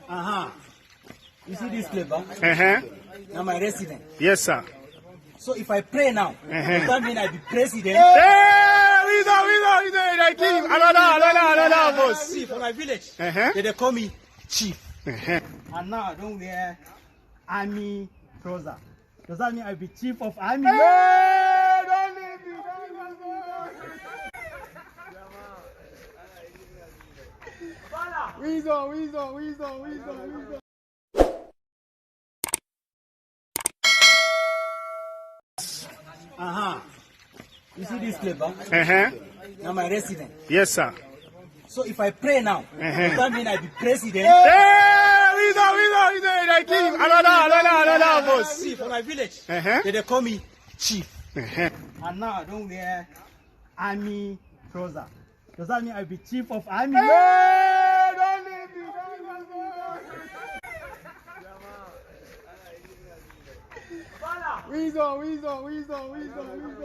Uh-huh. You see this paper? Uh-huh. Now my resident. Yes, sir. So if I pray now, does that mean I be president? Hey, we know, like him. Another boss. See, for my village, Uh-huh. they call me chief. Uh-huh. And now I don't wear army trouser. Does that mean I be chief of army? Hey, don't leave me. Wisdom. Uh-huh. You see this paper? Uh-huh. Now my resident. Yes, sir. So if I pray now, does that mean I be president? Hey, we know, like him. Another boss. See, for my village, Uh-huh. they call me chief. Uh-huh. And now I don't wear army trouser. Does that mean I be chief of army? Hey, don't leave me. Wisdom.